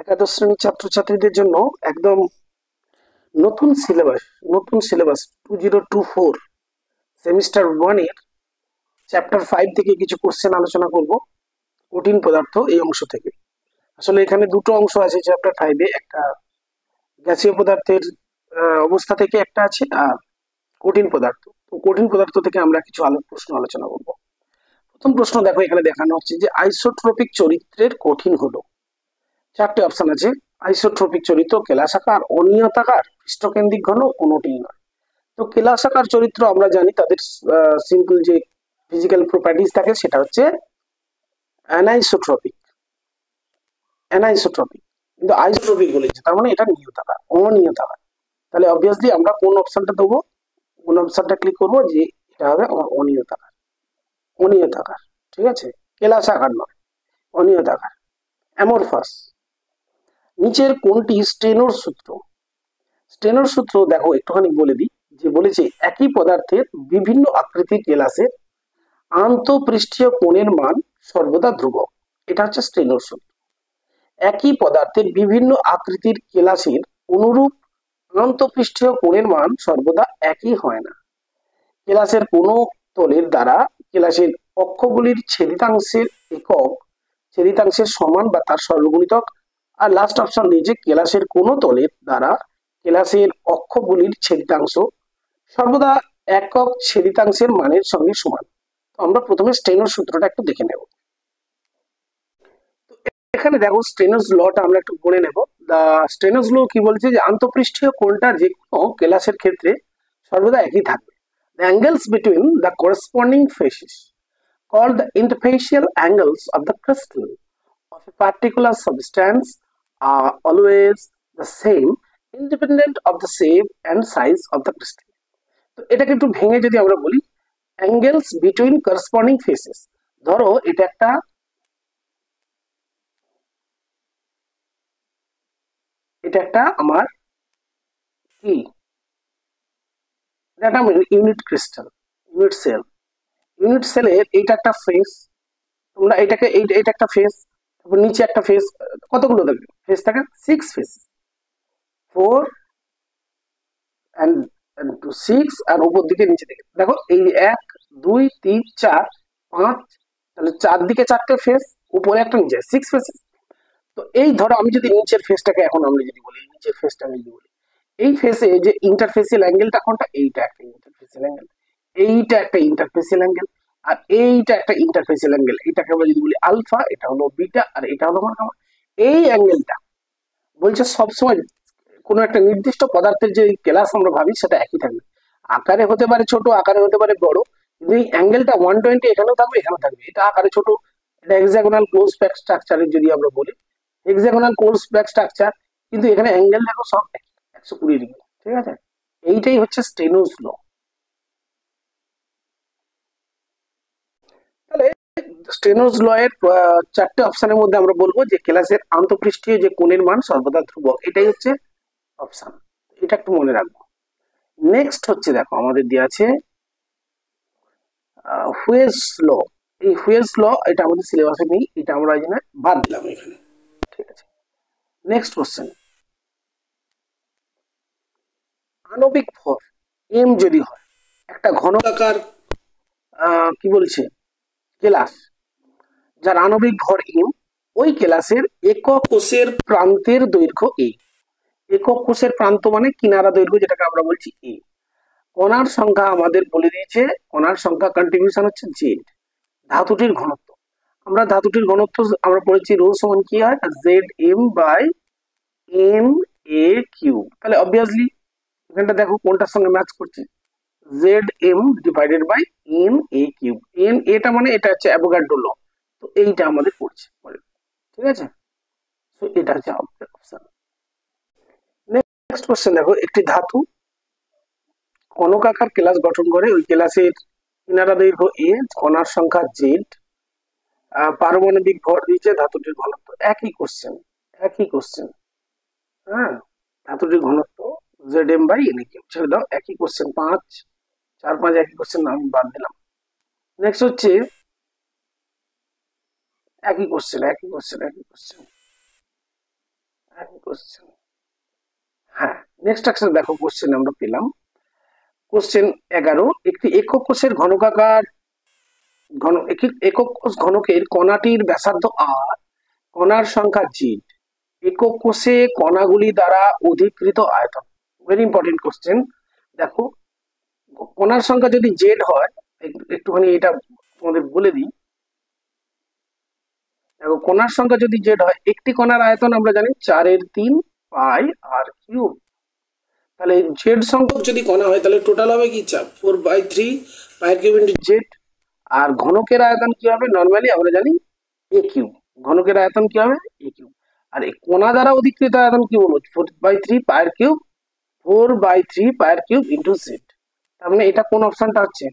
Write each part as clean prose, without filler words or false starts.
একাদশ শ্রেণীর ছাত্রছাত্রীদের জন্য একদম নতুন সিলেবাস 2024 সেমিস্টার 1 এর চ্যাপ্টার 5 থেকে কিছু কোশ্চেন আলোচনা করব। কঠিন পদার্থ এই অংশ থেকে। আসলে এখানে দুটো অংশ আছে চ্যাপ্টার 5 এ, একটা গ্যাসীয় পদার্থের অবস্থা থেকে একটা আছে, আর কঠিন পদার্থ। তো কঠিন পদার্থ থেকে আমরা কিছু প্রশ্ন আলোচনা করব। প্রথম প্রশ্ন দেখো, এখানে দেখানো হচ্ছে যে আইসোট্রপিক চরিত্রের কঠিন হলো। চারটে অপশন আছে: আইসোট্রপিক চরিত্র, কেলাসাকার, অনিয়তাকার, পৃষ্ঠকেন্দ্রিক ঘন, কোনোটিই নয়। তো কেলাসাকার চরিত্র আমরা জানি, তাদের সিম্পল যে ফিজিক্যাল প্রপার্টিজ থাকে সেটা হচ্ছে অ্যানাইসোট্রপিক। কিন্তু আইসোট্রপিক বলেছে, তার মানে এটা নিয়তাকার, অনিয়তাকার। তাহলে অবভিয়াসলি আমরা কোন অপশনটা দেবো, কোন অপশনটা ক্লিক করবো, যে এটা হবে আমার অনিয়তাকার। ঠিক আছে, কেলাসাকার নয়, অনিয়তাকার। অ্যামরফাস। নিচের কোনটি স্টেনোর সূত্র? স্টেনোর সূত্র দেখো একটুখানি বলে দিই, যে বলেছে একই পদার্থের বিভিন্ন আকৃতির কেলাসের আন্তঃপৃষ্ঠীয় কোণের মান সর্বদা ধ্রুবক। এটা হচ্ছে স্টেনোর সূত্র। একই পদার্থের বিভিন্ন আকৃতির কেলাসের অনুরূপ আন্তঃপৃষ্ঠীয় কোণের মান সর্বদা একই হয় না। কেলাসের কোনো তলের দ্বারা কেলাসের অক্ষগুলির ছেদিতাংশের একক ছেদিতাংশের সমান বা তার সর্বগুণিতক। আর লাস্ট অপশন দিয়েছে কেলাসের কোনো তলের দ্বারা কেলাসের অক্ষগুলির ছেদিতাংশ সর্বদা একক ছেদিতাংশের মানের সঙ্গে সমান। তো আমরা প্রথমে স্টেনোর সূত্রটা একটু দেখে নেব। এখানে দেখো স্টেনোস লটা আমরা একটু পড়ে নেব। দা স্টেনোস ল কি বলছে, যে আন্তঃপৃষ্ঠীয় কোণটা যে কোনো কেলাসের ক্ষেত্রে সর্বদা একই থাকবে। The angles between the corresponding faces, called the interfacial angles of the crystal of a particular substance, are always the same, independent of the shape and size of the crystal. তো এটাকে একটু ভেঙে যদি আমরা বলি, angles between corresponding faces, ধরো এটা একটা আমার কি, এটা একটা ইউনিট ক্রিস্টাল, ইউনিট সেলের এইটা একটা ফেস। তোমরা এটাকে এইটা একটা ফেস, তারপর নিচে একটা ফেস, কতগুলো থাকবে ফেস থাকে? 6 ফেস, 4 and 6, আর উপর দিকে নিচে দিকে দেখো এই 1 2 3 4 5, তাহলে চারদিকে চারটে ফেস, উপরে একটা, নিচে 6 ফেসেস। তো এই ধরো আমি যদি নিচের ফেসটাকে এখন আমরা যদি বলি, নিচের ফেসটা আমি যদি বলি, এই ফেসে যে ইন্টারফেসিয়াল অ্যাঙ্গেলটা কোনটা? এইটা একটা ইন্টারফেসিয়াল অ্যাঙ্গেল, এইটা একটা ইন্টারফেসিয়াল অ্যাঙ্গেল, আর এইটা একটা ইন্টারফেসিয়াল অ্যাঙ্গেল। এটাকে আমরা যদি বলি আলফা, এটা হলো বিটা, আর এটা হলো আমার এই অ্যাঙ্গেলটা বলছে সবসময় কোনো একটা নির্দিষ্ট পদার্থের যে ক্লাস আমরা ভাবি সেটা একই থাকবে। আকারে হতে পারে ছোট, আকারে হতে পারে বড়, কিন্তু এই অ্যাঙ্গেলটা 120 এখানেও থাকবে, এখানেও থাকবে। এটা আকারে ছোট, এটা হেক্সাগোনাল ক্লোজ প্যাক স্ট্রাকচারের যদি আমরা বলি, হেক্সাগোনাল ক্লোজ প্যাক স্ট্রাকচার, কিন্তু এখানে অ্যাঙ্গেল দেখো সব 120 ডিগ্রি। ঠিক আছে, এইটাই হচ্ছে স্টেনোস ল। তাহলে স্টেনোস ল এর চারটে অপশনের মধ্যে আমরা বলবো যে ক্লাসের আন্তঃপৃষ্ঠীয় যে কোণের মান সর্বদা ধ্রুবক, এটাই হচ্ছে অপশন। এটা একটু মনে রাখবো। নেক্সট হচ্ছে দেখো আমাদের দেওয়া আছে হুয়েস ল। এই হুয়েস ল এটা আমাদের সিলেবাসে নেই, এটা আমরা এখানে বাদ দিলাম এখানে। ঠিক আছে, নেক্সট কোশ্চেন। আণবিক ভর এম যদি হয় একটা ঘনকাকার কি বলছে কেলাস, যার আণবিক ভর এম, ওই কেলাসের একক কোষের প্রান্তের দৈর্ঘ্য এ। একক কোষের প্রান্ত মানে কিনারা দৈর্ঘ্য, যেটাকে আমরা বলছি এ। কণার সংখ্যা আমাদের বলে দিয়েছে, কণার সংখ্যা কন্ট্রিবিউশন হচ্ছে জেড। ধাতুটির ঘনত্ব, আমরা ধাতুটির ঘনত্ব আমরা পড়েছি রো সমান কি হয়, Z M by M A Q. তাহলে অবভিয়াসলি এখানটা দেখো কোনটার সঙ্গে ম্যাচ করছে, Z M divided by M A Q. M এটা মানে এটা হচ্ছে অ্যাভোগাড্রো ল, তো এইটা আমাদের পড়ছে। ঠিক আছে, তো এটা হচ্ছে আমাদের অপশন। নেক্সট কোশ্চেন দেখো, একটি ধাতু কনকাকার ক্লাস গঠন করে, ওই ক্লাসের কিনারা দৈর্ঘ্য এ, কণার সংখ্যা জেড, পারমাণবিক ভর দিয়েছে, ধাতুটির ঘনত্ব। একই কোশ্চেন। হ্যাঁ, ধাতুটির ঘনত্ব Z M by N Q ছেড়ে দাও, একই কোশ্চেন। 5 4 5 একই কোশ্চেন, আমি বাদ দিলাম। নেক্সট হচ্ছে একই কোশ্চেন। কোশ্চেন। হ্যাঁ, নেক্সট অ্যাকশন দেখো, কোশ্চেন আমরা পেলাম কোশ্চেন 11, একটি একক কোষের ঘনকাকার একক কোষ ঘনকের কণাটির ব্যাসার্ধ আর, কণার সংখ্যা জেড, একক কোষে কণাগুলি দ্বারা অধিকৃত আয়তন। Very important question. দেখো, কণার সংখ্যা যদি জেড হয়, একটুখানি এটা তোমাদের বলে দিই। দেখো, কণার সংখ্যা যদি জেড হয়, একটি কণার আয়তন আমরা জানি 4/3 পাই আর কিউব। তাহলে জেড সংখ্যক যদি কণা হয় তাহলে টোটাল হবে কি 4/3 পাই কিউব ইন্টু জেড। আর ঘনকের আয়তন কি হবে? নর্মালি আমরা জানি এ কিউব। ঘনকের আয়তন কি হবে? এ কিউব। আর এই কণা দ্বারা অধিকৃত আয়তন কি বলবো? 4/3 পাই কিউব, 4/3 পাই কিউব ইন্টু জেড। তার মানে এটা কোন অপশনটা হচ্ছে?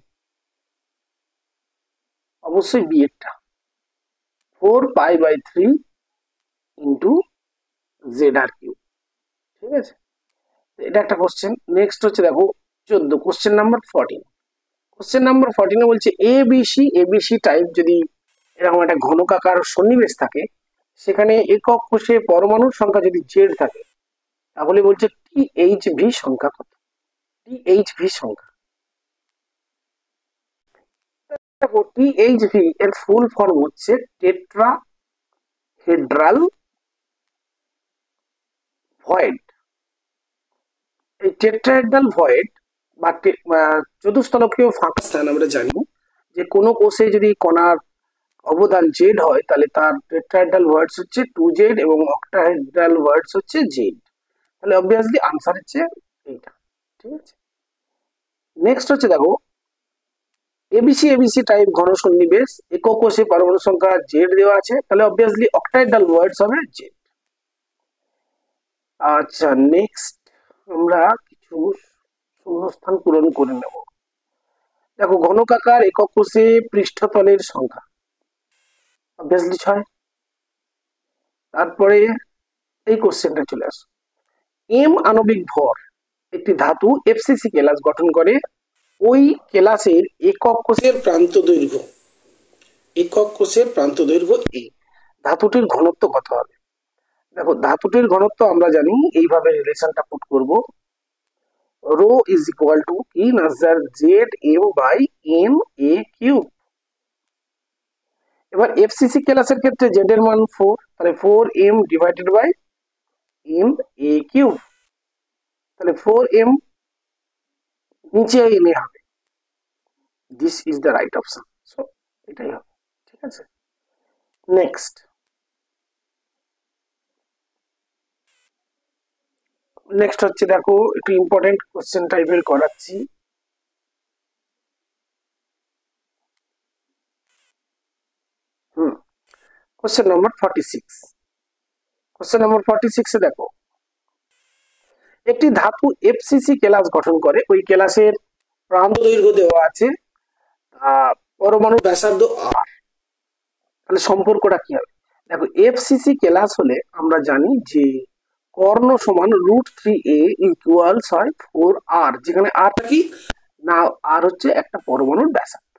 অবশ্যই বি এরটা, 4π/3 ইন্টু জেড আর কিউব। ঠিক আছে, এটা একটা কোশ্চেন। নেক্সট হচ্ছে দেখো 14, কোশ্চেন নাম্বার 14। কোশ্চেন নাম্বার 14 বলছে এবিসি টাইপ যদি এরকম একটা ঘনকাকার সন্নিবেশ থাকে, সেখানে একক কোষে পরমাণুর সংখ্যা যদি জেড থাকে, তাহলে বলছে টিএইচভি সংখ্যা কত? টিএইচভি সংখ্যা। দেখো, টিএইচভি এর ফুল ফর্ম হচ্ছে টেট্রাহেড্রাল ভয়েড। এই টেট্রাহেড্রাল ভয়েড বা চতুস্তলকীয় ফাঁকা স্থান আমরা জানি যে কোনো কোষে যদি কণার অবদান জেড হয় তাহলে তার টেট্রাহেড্রাল ভয়েডস হচ্ছে 2z এবং অক্টাহেড্রাল ভয়েডস হচ্ছে জেড। তাহলে অবভিয়াসলি আনসার হচ্ছে এইটা। ঠিক আছে, নেক্সট হচ্ছে দেখো এবিসি টাইপ ঘন সন্নিবেশ, একক কোষে পরমাণু সংখ্যা জেড দেওয়া আছে, তাহলে অবভিয়াসলি অক্টাহেড্রাল ভয়েডস হবে জেড। আচ্ছা, নেক্সট আমরা কিছু শূন্যস্থান পূরণ করে নেব। দেখো, ঘনকাকার একক কোষে পৃষ্ঠতলের সংখ্যা অবভিয়াসলি 6। তারপরে এই কোশ্চেনটা চলে আসো, এম আণবিক ভর একটি ধাতু এফসিসি কেলাস গঠন করে, ওই কেলাসের একক কোষের প্রান্ত দৈর্ঘ্য এ, ধাতুটির ঘনত্ব কত হবে? দেখো, ধাতুটির ঘনত্ব আমরা জানি এইভাবে রিলেশনটা পুট করব, রো ইজ ইকুয়াল টু কি না sir, Z M by M A cube. এবার এফসিসি ক্লাসের ক্ষেত্রে জেড এর মান 4, তাহলে 4m divided by M A cube, তাহলে 4m নিচে এম এ হবে। This is the right option, so এটাই হবে। ঠিক আছে, নেক্সট হচ্ছে দেখো, একটু ইম্পর্টেন্ট কোশ্চেন টাইপের করাচ্ছি। Question number 46। কোশ্চেন নাম্বার 46 এ দেখো, একটি ধাতু এফসিসি কেলাস গঠন করে, ওই কেলাসের প্রান্ত দৈর্ঘ্য দেওয়া আছে, পরমাণু ব্যাসার্ধ আর। তাহলে সম্পর্কটা কি হবে? দেখো, এফসিসি কেলাস হলে আমরা জানি যে কর্ণ সমান √3a ইকুয়ালস হয় 4r, যেখানে আর কি না, আর হচ্ছে একটা পরমাণুর ব্যাসার্ধ।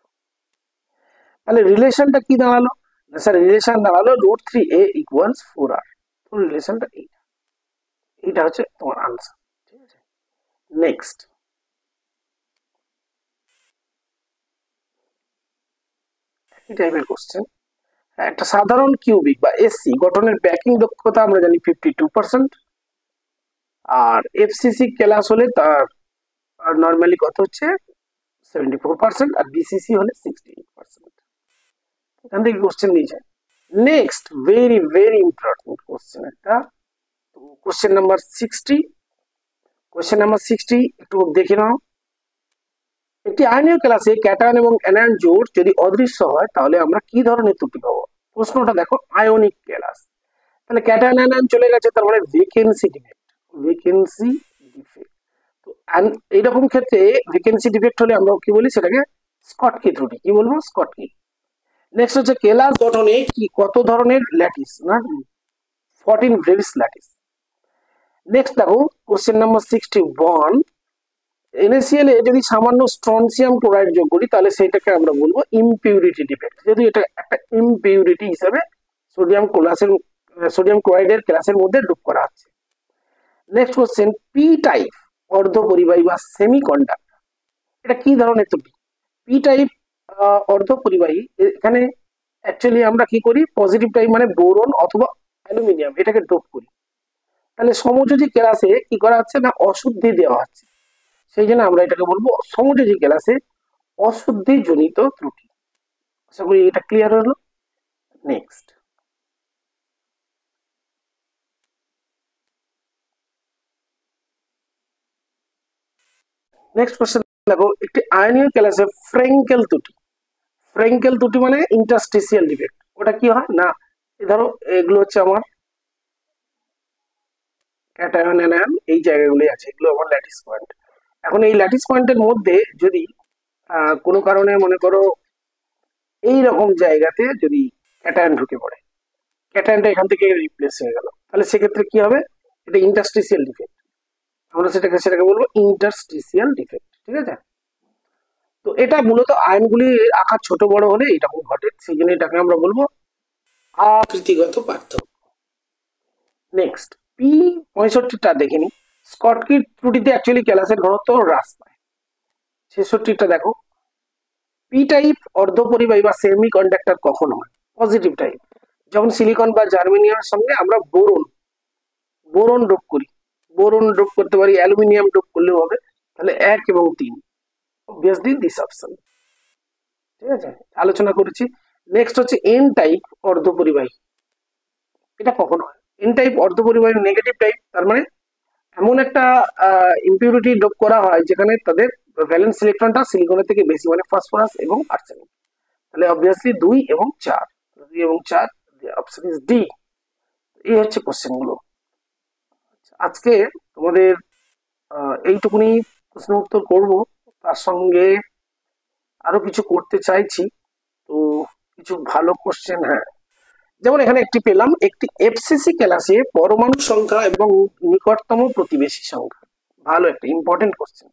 তাহলে রিলেশনটা কি দাঁড়ালো? স্যার রিলেশন দাঁড়ালো √3a ইকুয়ালস 4r। তো রিলেশনটা এইটা হচ্ছে তোমার আনসার। ঠিক আছে, নেক্সট এই টাইপের কোশ্চেন। একটা সাধারণ কিউবিক বা এসসি গঠনের প্যাকিং দক্ষতা আমরা জানি 52%, আর এফসিসি ক্লাস হলে তার নর্মালি কত হচ্ছে 74%, আর বিসিসি হলে 68%। এখান থেকে কোশ্চেন দিয়ে যায়। Next very very important question একটা, তো কোশ্চেন নাম্বার 60। কোশ্চেন নাম্বার 60 একটু দেখে নাও, একটি আয়নীয় ক্লাসে ক্যাটায়ন এবং অ্যানায়ন জোড় যদি অদৃশ্য হয় তাহলে আমরা কি ধরনের ত্রুটি পাবো? প্রশ্নটা দেখো, আয়নিক ক্লাস, তাহলে ক্যাটায়ন অ্যানায়ন চলে গেছে, তার মানে ভ্যাকেন্সি ডিফেক্ট। তো এইরকম ক্ষেত্রে ভ্যাকেন্সি ডিফেক্ট হলে আমরা কি বলি? সেটাকে স্কটকি ত্রুটি। কি বলবো? স্কটকি। নেক্সট হচ্ছে কেলাস গঠনে কি কত ধরনের ল্যাটিস? না 14 ব্রেভিস ল্যাটিস। নেক্সট দেখো, কোশ্চেন নাম্বার 61, NaCl এ যদি সামান্য স্ট্রনসিয়াম ক্লোরাইড যোগ করি তাহলে সেটাকে আমরা বলবো ইমপিউরিটি ডিফেক্ট, যদি এটা একটা ইমপিউরিটি হিসেবে সোডিয়াম ক্লোরাইডের ক্লাসের মধ্যে যোগ করা হচ্ছে। নেক্সট কোশ্চেন, পি টাইপ অর্ধপরিবাহী বা সেমিকন্ডাক্টর এটা কি ধরনের ত্রুটি? পি টাইপ অর্ধপরিবাহী এখানে অ্যাকচুয়ালি আমরা কি করি, পজিটিভ টাইপ মানে বোরন অথবা অ্যালুমিনিয়াম এটাকে ডোপ করি। তাহলে সমযোজী ক্লাসে কি করা হচ্ছে না, অশুদ্ধি দেওয়া হচ্ছে, সেই জন্য আমরা এটাকে বলবো সমযোজী ক্লাসে অশুদ্ধি জনিত ত্রুটি। আশা করি এটা ক্লিয়ার হলো। নেক্সট কোশ্চেন দেখো, একটি আয়নীয় ক্লাসে ফ্রেঙ্কেল ত্রুটি। ফ্রেঙ্কেল ত্রুটি মানে ইন্টারস্টিসিয়াল ডিফেক্ট। ওটা কি হয় না, ধরো এগুলো হচ্ছে আমার ক্যাটায়ন অ্যানায়ন, এই জায়গাগুলি আছে, এগুলো আমার ল্যাটিস পয়েন্ট। এখন এই ল্যাটিস পয়েন্টের মধ্যে যদি কোনো কারণে মনে করো এই রকম জায়গাতে যদি ক্যাটায়ন ঢুকে পড়ে, ক্যাটায়নটা এখান থেকে রিপ্লেস হয়ে গেল, তাহলে সেক্ষেত্রে কি হবে, এটা ইন্টারস্টিসিয়াল ডিফেক্ট। আমরা সেটাকে বলবো ইন্টারস্টিসিয়াল ডিফেক্ট, ঠিক আছে। তো এটা মূলত আয়নগুলি আকার ছোট বড় হলে এরকম ঘটে, সেই জন্য এটাকে আমরা বলবো আকৃতিগত পার্থক্য। নেক্সট পি 65টা দেখে নি। স্কটকি ত্রুটিতে অ্যাকচুয়ালি ক্যালাসের ঘনত্ব হ্রাস পায়। 66টা দেখো, পি টাইপ অর্ধপরিবাহী বা সেমি কন্ডাক্টর কখন হয়? পজিটিভ টাইপ, যখন সিলিকন বা জার্মেনিয়ামের সঙ্গে আমরা বোরন ডোপ করি। বোরন ডোপ করতে পারি, অ্যালুমিনিয়াম ডোপ করলেও হবে। তাহলে 1 এবং 3 অবভিয়াসলি দিস অপশন, ঠিক আছে, আলোচনা করেছি। নেক্সট হচ্ছে এন টাইপ অর্ধপরিবাহী, এটা কখন হয়? এন টাইপ অর্ধপরিবাহী নেগেটিভ টাইপ, তার মানে এমন একটা ইম্পিউরিটি ডোপ করা হয় যেখানে তাদের ভ্যালেন্স ইলেকট্রনটা সিলিকনের থেকে বেশি, মানে ফসফরাস এবং আর্সেনিক। তাহলে অবভিয়াসলি 2 এবং 4, 2 এবং 4, অপশন ইজ ডি। এই হচ্ছে কোশ্চেন গুলো। আজকে তোমাদের এইটুকুনি প্রশ্ন উত্তর করব, তার সঙ্গে আরো কিছু করতে চাইছি। তো কিছু ভালো কোশ্চেন, হ্যাঁ, যেমন এখানে একটি পেলাম, একটি এফসিসি ক্লাসে পরমাণু সংখ্যা এবং নিকটতম প্রতিবেশী সংখ্যা। ভালো একটা ইম্পর্টেন্ট কোশ্চেন।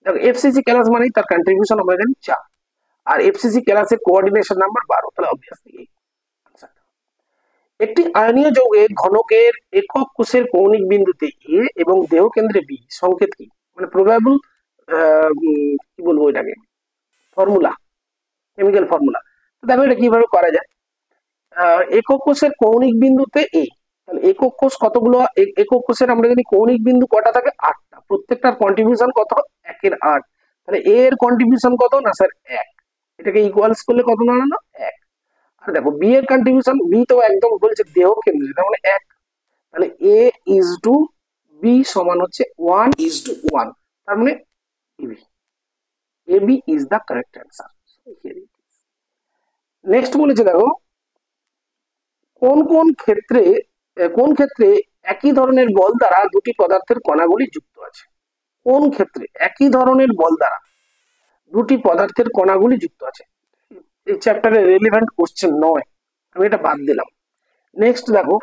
দেখো এফসিসি ক্লাস মানেই তার কন্ট্রিবিউশন আমরা জানি 4, আর এফসিসি ক্লাসের কোঅর্ডিনেশন নাম্বার 12, তাহলে অবভিয়াসলি এই আনসারটা। একটি আয়নীয় যৌগের ঘনকের একক কোষের কৌণিক বিন্দুতে এ এবং দেহ কেন্দ্রে বি সংকেত কি, মানে প্রবাবল কি বলবো এটাকে, ফর্মুলা, কেমিক্যাল ফর্মুলা। দেখো এটা কিভাবে করা যায়। একক কোষের কৌণিক বিন্দুতে এ, তাহলে একক কোষ কতগুলো, একক কোষের আমরা জানি কৌণিক বিন্দু কটা থাকে, 8টা, প্রত্যেকটার কন্ট্রিবিউশন কত, 1 এর 8। তাহলে এ এর কন্ট্রিবিউশন কত না স্যার 1, এটাকে ইকুয়ালস করলে কত দাঁড়ালো 1। আর দেখো বি এর কন্ট্রিবিউশন, বি তো একদম বলছে দেহ কেন্দ্রে, তার মানে 1, তাহলে এ ইজ টু বি সমান হচ্ছে 1:1, তার মানে AB, AB is the correct answer. Next বলেছে দেখো, কোন ক্ষেত্রে একই ধরনের বল দ্বারা দুটি পদার্থের কণাগুলি যুক্ত আছে? কোন ক্ষেত্রে একই ধরনের বল দ্বারা দুটি পদার্থের কণাগুলি যুক্ত আছে? এই চ্যাপ্টারে রেলিভেন্ট কোশ্চেন নয়, আমি এটা বাদ দিলাম। নেক্সট দেখো,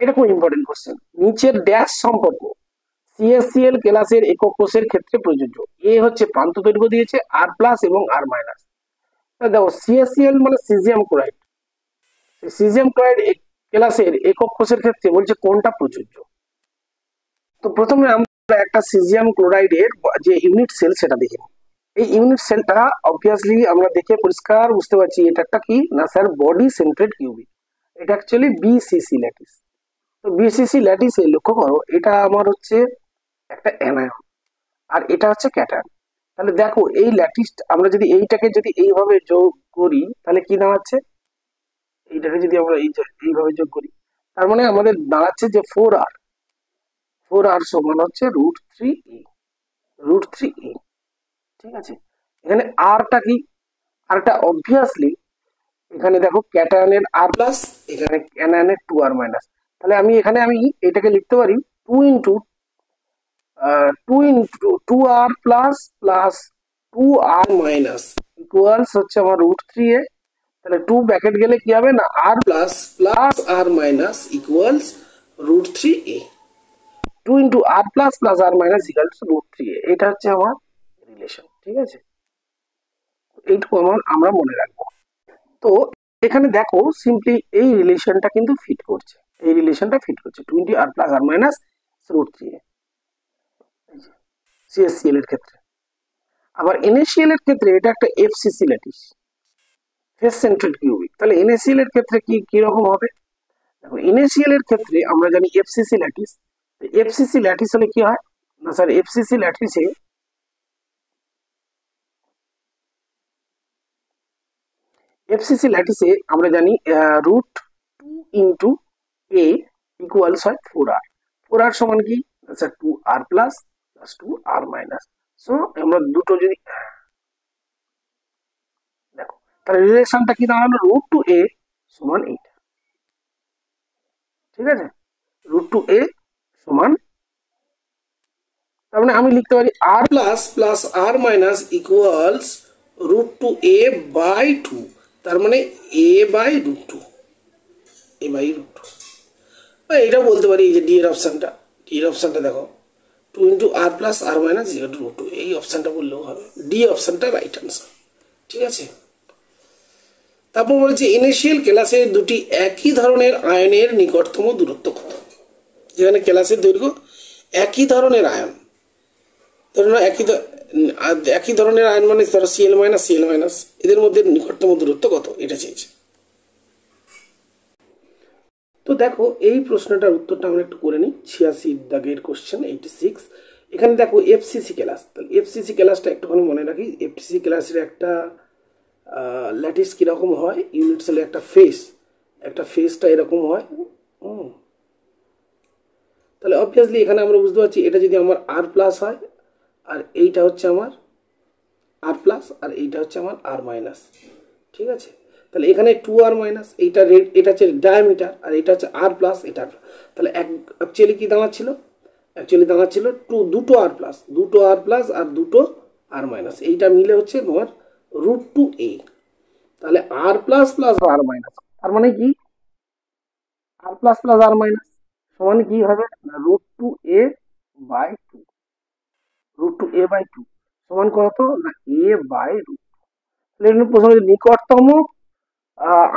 এটা খুব ইম্পর্টেন্ট কোশ্চেন, নিচের ড্যাশ সম্পর্ক সিএসসিএল ক্লাসের একক কোষের ক্ষেত্রে প্রযোজ্য। এ হচ্ছে প্রান্ত দৈর্ঘ্য দিয়েছে, আর প্লাস এবং আর মাইনাস। দেখো সিএসসিএল মানে সিজিয়াম ক্লোরাইড, সিজিয়াম ক্লোরাইড ক্লাসের একক কোষের ক্ষেত্রে বলছে কোনটা প্রযোজ্য। তো প্রথমে আমরা একটা সিজিয়াম ক্লোরাইডের যে ইউনিট সেল সেটা দেখি। এই ইউনিট সেলটা অবভিয়াসলি আমরা দেখে পরিষ্কার বুঝতে পারছি এটা একটা কি না স্যার, বডি সেন্ট্রেড কিউবিক। এটা অ্যাকচুয়ালি বিসিসি ল্যাটিস। তো বিসিসি ল্যাটিসে লক্ষ্য করো, এটা আমার হচ্ছে একটা অ্যানায়ন, আর এটা হচ্ছে ক্যাটায়ন। তাহলে দেখো এই ল্যাটিস আমরা যদি এইটাকে যদি এইভাবে যোগ করি তাহলে কি দাঁড়াচ্ছে, এইটাকে যদি আমরা এইভাবে যোগ করি, তার মানে আমাদের দাঁড়াচ্ছে যে 4r, 4r সমান হচ্ছে √3a, ঠিক আছে। এখানে আরটা কি, আরটা অবভিয়াসলি এখানে দেখো ক্যাটায়নের আর প্লাস, এখানে অ্যানায়নের 2r মাইনাস। তাহলে আমি এখানে এটাকে লিখতে পারি 2r plus 2r minus equals হচ্ছে আমার √3a। তাহলে 2 ব্র্যাকেট গেলে কি হবে না, r plus r minus equals √3a। 2 r plus r minus equals √3a, এটা হচ্ছে আমার রিলেশন, ঠিক আছে। এইটুকু আমরা মনে রাখবো। তো এখানে দেখো সিম্পলি এই রিলেশনটা কিন্তু ফিট করছে, এই রিলেশনটা ফিট করছে 20r plus r minus root 3a CSCl এর ক্ষেত্রে। আবার NaCl এর ক্ষেত্রে এটা একটা FCC ল্যাটিস, ফেস সেন্ট্রেড কিউবিক। তাহলে NaCl এর ক্ষেত্রে কি রকম হবে? দেখো NaCl এর ক্ষেত্রে আমরা জানি FCC ল্যাটিস। FCC ল্যাটিস হলে কি হয় না স্যার, FCC ল্যাটিসে আমরা জানি রুট 2 ইন্টু a ইকুয়ালস হয় 4r। 4r সমান কি sir 2r plus 2r minus. So আমরা দুটো যদি দেখো তাহলে রিলেশনটা কি দাঁড়ালো, রুট টু a সমান 8। ঠিক আছে, রুট টু a সমান, তার মানে আমি লিখতে পারি r plus plus r minus equals root two a by 2। তার মানে a by root two, a by root two. এটাও বলতে পারি এই যে ডি এর অপশনটা দেখো 2 into r plus r minus zero to root two, এই অপশনটা বললেও হবে। ডি অপশনটা রাইট আনসার। ঠিক আছে, তারপর বলেছে ইনিশিয়াল ক্লাসের দুটি একই ধরনের আয়নের নিকটতম দূরত্ব কত। যেখানে ক্লাসের দৈর্ঘ্য একই ধরনের আয়ন, ধরুন একই ধরনের আয়ন মানে ধরো সিএল মাইনাস, এদের মধ্যে নিকটতম দূরত্ব কত, এটা চেয়েছে। তো দেখো এই প্রশ্নটার উত্তরটা আমরা একটু করে নিই। 86 দাগের কোশ্চেন 86। এখানে দেখো এফসিসি ক্লাস, তাহলে এফসিসি ক্লাসটা একটুখানি মনে রাখি। এফসিসি ক্লাসের একটা ল্যাটিস কিরকম হয়, ইউনিট সেলে একটা ফেসটা এরকম হয়। তাহলে অবভিয়াসলি এখানে আমরা বুঝতে পারছি এটা যদি আমার আর প্লাস হয়, আর এইটা হচ্ছে আমার আর প্লাস, আর এইটা হচ্ছে আমার আর মাইনাস। ঠিক আছে, তাহলে এখানে 2r মাইনাস, এইটা এটা হচ্ছে ডায়ামিটার, আর এটা হচ্ছে r প্লাস, এটা তাহলে অ্যাকচুয়ালি কি দাঁড়াচ্ছিল, দুটো r প্লাস আর দুটো r মাইনাস, এইটা মিলে হচ্ছে তোমার রুট টু a। তাহলে r plus plus r minus, তার মানে কি r plus plus r minus সমান কি হবে না root two a by two, সমান কত না a বাই রুট। প্রশ্ন নিকটতম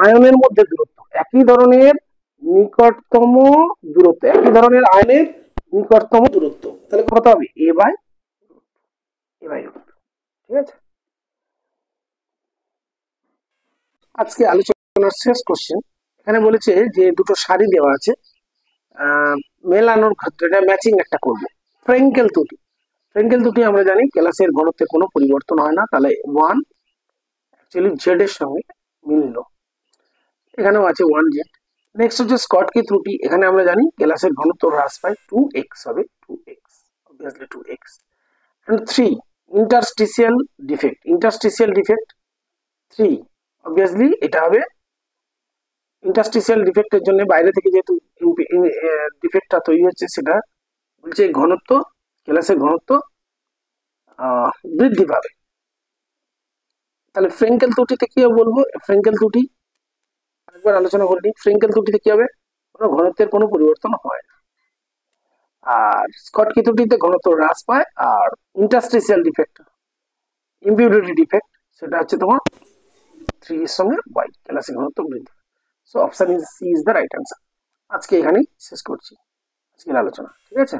আয়নের মধ্যে দূরত্ব, একই ধরনের আয়নের নিকটতম দূরত্ব, তাহলে কত হবে a বাই রুট। ঠিক আছে, আজকে আলোচনার শেষ কোশ্চেন। এখানে বলেছে যে দুটো শাড়ি দেওয়া আছে, মেলানোর ক্ষেত্রে এটা ম্যাচিং একটা করবো। ফ্রেঙ্কেল ত্রুটি আমরা জানি ক্লাসের ঘনত্বে কোনো পরিবর্তন হয় না, তাহলে 1 অ্যাকচুয়ালি জেড এর সঙ্গে মিলল, এখানেও আছে 1 জেড। নেক্সট হচ্ছে স্কটকি ত্রুটি, এখানে আমরা জানি গ্যালাসের ঘনত্ব হ্রাস পায় 2x হবে, 2x obviously 2x। and 3 interstitial defect 3 obviously এটা হবে ইন্টারস্টিশিয়াল ডিফেক্টের জন্য বাইরে থেকে যেহেতু ডিফেক্টটা তৈরি হচ্ছে, সেটা বলছে ঘনত্ব, গ্যালাসের ঘনত্ব বৃদ্ধি পাবে। তাহলে ফ্রেঙ্কেল ত্রুটিতে কি হবে বলবো, ফ্রেঙ্কেল ত্রুটি একবার আলোচনা করে নিই। ফ্রেঙ্কেল ত্রুটিতে কি হবে, কোনো ঘনত্বের কোনো পরিবর্তন হয় না, আর স্কটকি ত্রুটিতে ঘনত্ব হ্রাস পায়। আর ইন্টারস্টিশিয়াল ডিফেক্ট, ইম্পিউরিটি ডিফেক্ট, সেটা হচ্ছে তোমার 3 এর সঙ্গে y, ক্যালাসিক ঘনত্ব বৃদ্ধি। So option C is the right answer. আজকে এখানেই শেষ করছি আজকের আলোচনা। ঠিক আছে।